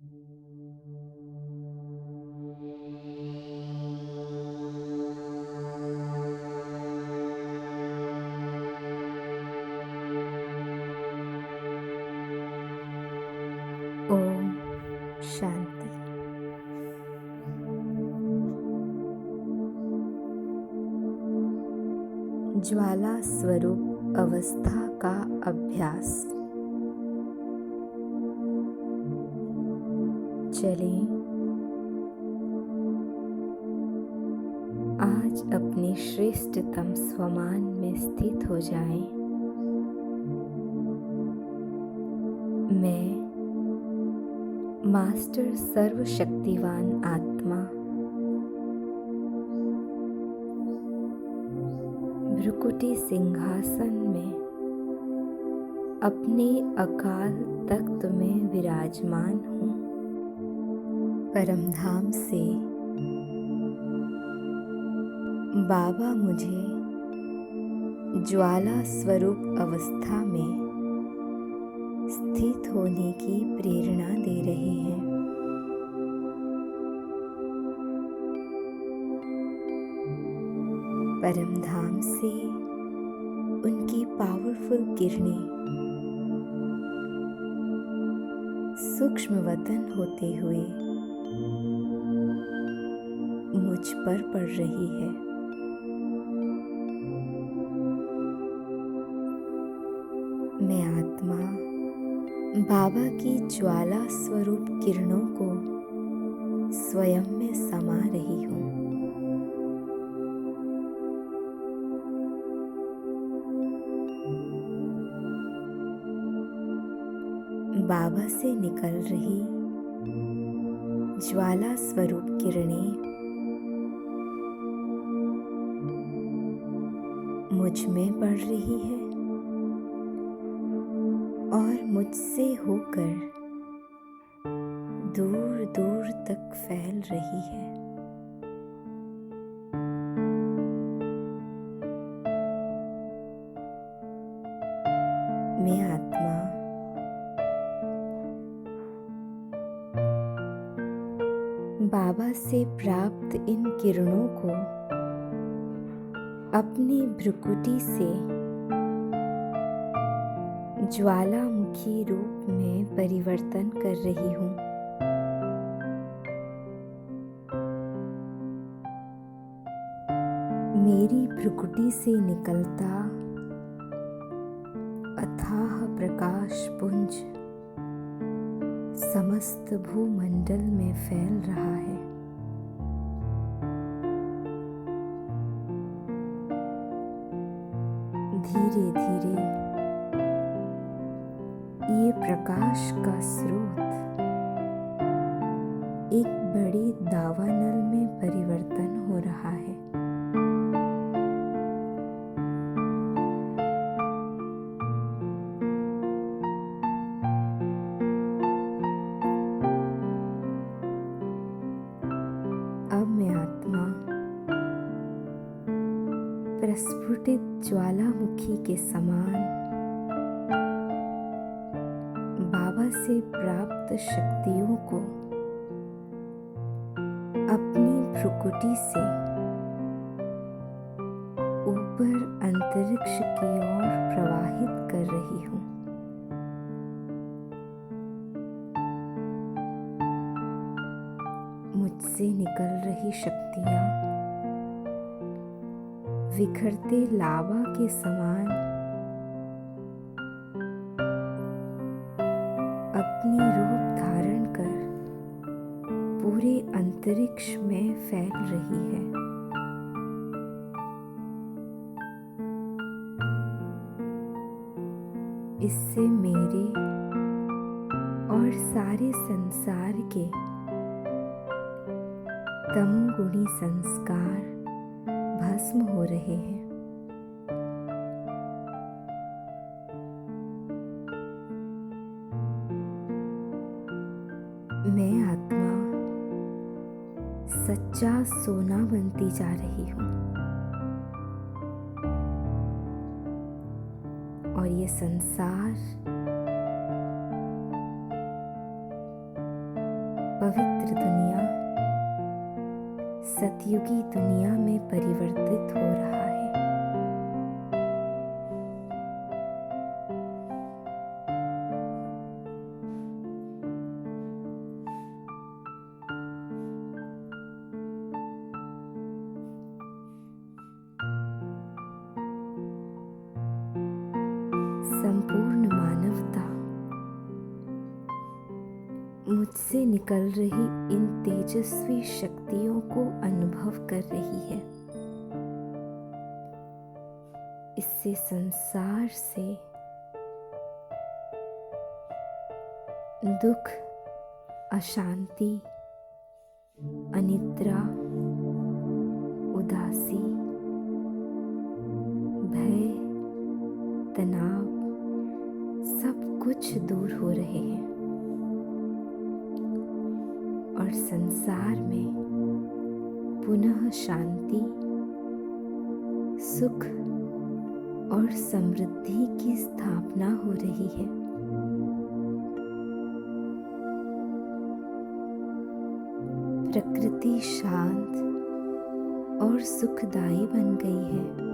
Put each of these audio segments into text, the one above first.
ओम शांति। ज्वाला स्वरूप अवस्था का अभ्यास। चलें, आज अपने श्रेष्ठतम स्वमान में स्थित हो जाएं। मैं मास्टर सर्वशक्तिवान आत्मा भ्रुकुटी सिंहासन में अपने अकाल तख्त में विराजमान हूँ। परमधाम से बाबा मुझे ज्वाला स्वरूप अवस्था में स्थित होने की प्रेरणा दे रहे हैं। परमधाम से उनकी पावरफुल किरणें सूक्ष्म वतन होते हुए मुझ पर पड़ रही है। मैं आत्मा बाबा की ज्वाला स्वरूप किरणों को स्वयं में समा रही हूँ। बाबा से निकल रही ज्वाला स्वरूप किरणें मुझ में पड़ रही है और मुझसे होकर दूर दूर तक फैल रही है। मैं आत्मा बाबा से प्राप्त इन किरणों को अपनी भ्रुकुटी से ज्वालामुखी रूप में परिवर्तन कर रही हूँ। मेरी भ्रुकुटी से निकलता अथाह प्रकाश पुंज समस्त भूमंडल में फैल रहा है। धीरे धीरे ये प्रकाश का स्रोत एक बड़े दावानल में परिवर्तन हो रहा है। अब मैं आत्मा प्रस्फुटित ज्वालामुखी के समान बाबा से प्राप्त शक्तियों को अपनी भ्रुकुटी से ऊपर अंतरिक्ष की ओर प्रवाहित कर रही हूँ। मुझसे निकल रही शक्तियाँ विखरते लावा के समान अपनी रूप धारण कर पूरे अंतरिक्ष में फैल रही है। इससे मेरे और सारे संसार के तमोगुणी संस्कार भस्म हो रहे हैं। मैं आत्मा सच्चा सोना बनती जा रही हूँ और ये संसार पवित्र दुनिया सतयुगी दुनिया में परिवर्तित हो रहा है। संपूर्ण मानवता मुझसे निकल रही इन तेजस्वी शक्तियों को अनुभव कर रही है। इससे संसार से दुख, अशांति, अनिद्रा, उदासी, भय, तनाव सब कुछ दूर हो रहे हैं और संसार में पुनः शांति, सुख और समृद्धि की स्थापना हो रही है। प्रकृति शांत और सुखदायी बन गई है।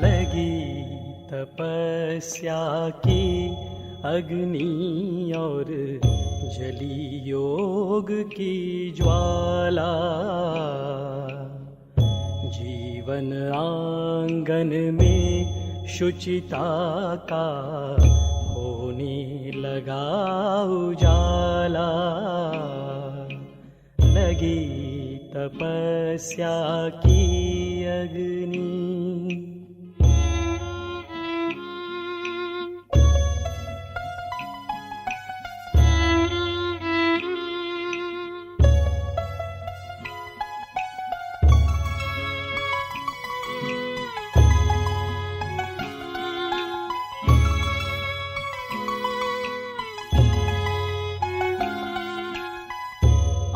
लगी तपस्या की अग्नि और जली योग की ज्वाला, जीवन आंगन में शुचिता का होने लगा उजाला। लगी तपस्या की अग्नि।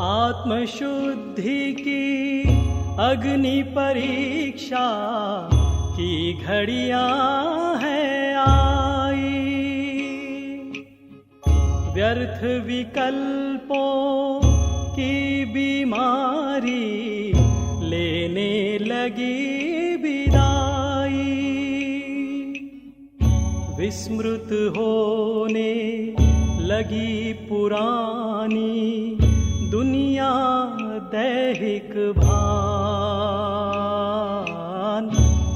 आत्मशुद्धि की अग्नि परीक्षा की घड़ियां हैं आई। व्यर्थ विकल्पों की बीमारी लेने लगी विदाई। विस्मृत होने लगी पुरानी दुनिया दैहिक भान।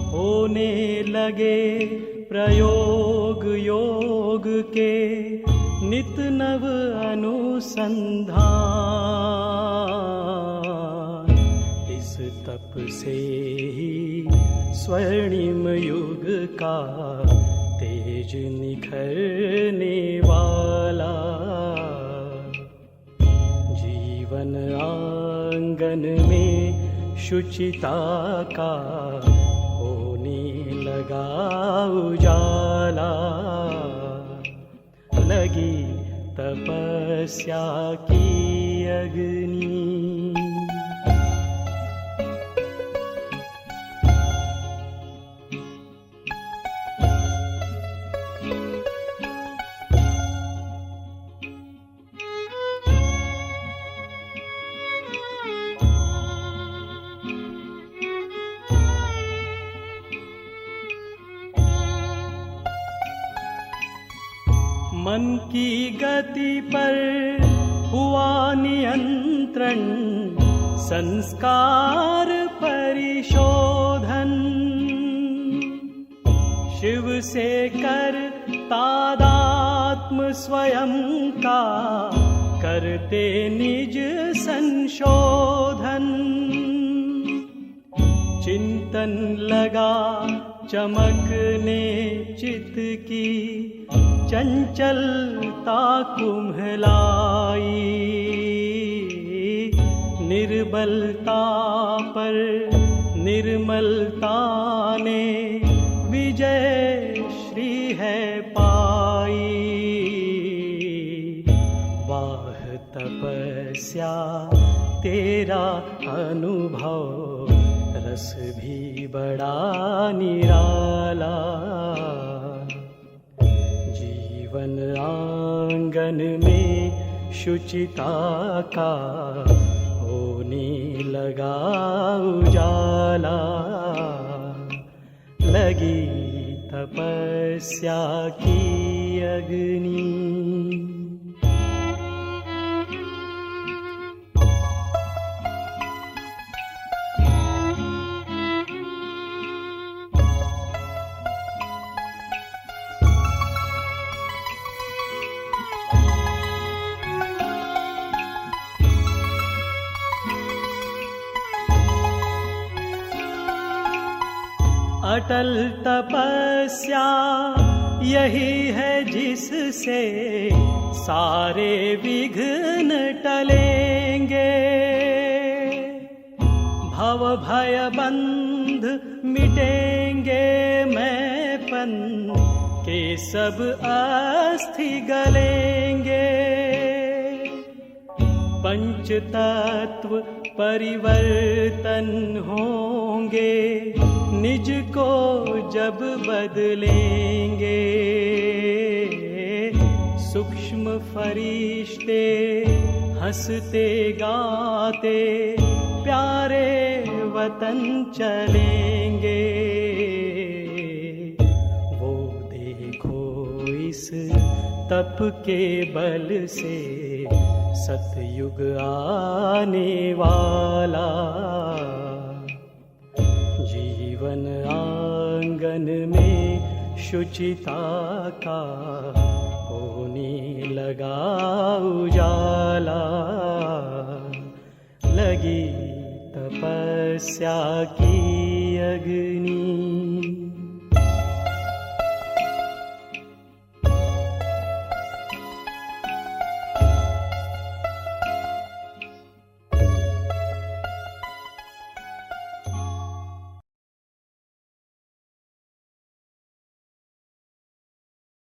होने लगे प्रयोग योग के नित नव अनुसंधान। इस तप से ही स्वर्णिम युग का तेज निखरने वाला। जीवन आंगन में शुचिता का होने लगा उजाला। लगी तपस्या की अग्नि। मन की गति पर हुआ नियंत्रण, संस्कार परिशोधन। शिव से कर तादात्म स्वयं का, करते निज संशोधन। चिंतन लगा चमकने चित्त की, चंचलता कुम्हलाई। निर्बलता पर निर्मलता ने विजय श्री है पाई। वाह तपस्या तेरा अनुभव, रस भी बड़ा निराला। जीवन आंगन में शुचिता का होने लगा उजाला। लगी तपस्या की अग्नि। अटल तपस्या यही है जिससे सारे विघ्न टलेंगे। भव भय बंध मिटेंगे, मैंपन के सब अस्थि गलेंगे। पंच तत्व परिवर्तन होंगे, निज को जब बदलेंगे। सूक्ष्म फरिश्ते हंसते गाते प्यारे वतन चलेंगे। वो देखो इस तप के बल से सतयुग आने वाला। जीवन आंगन में शुचिता का होने लगा उजाला। लगी तपस्या की अग्नि।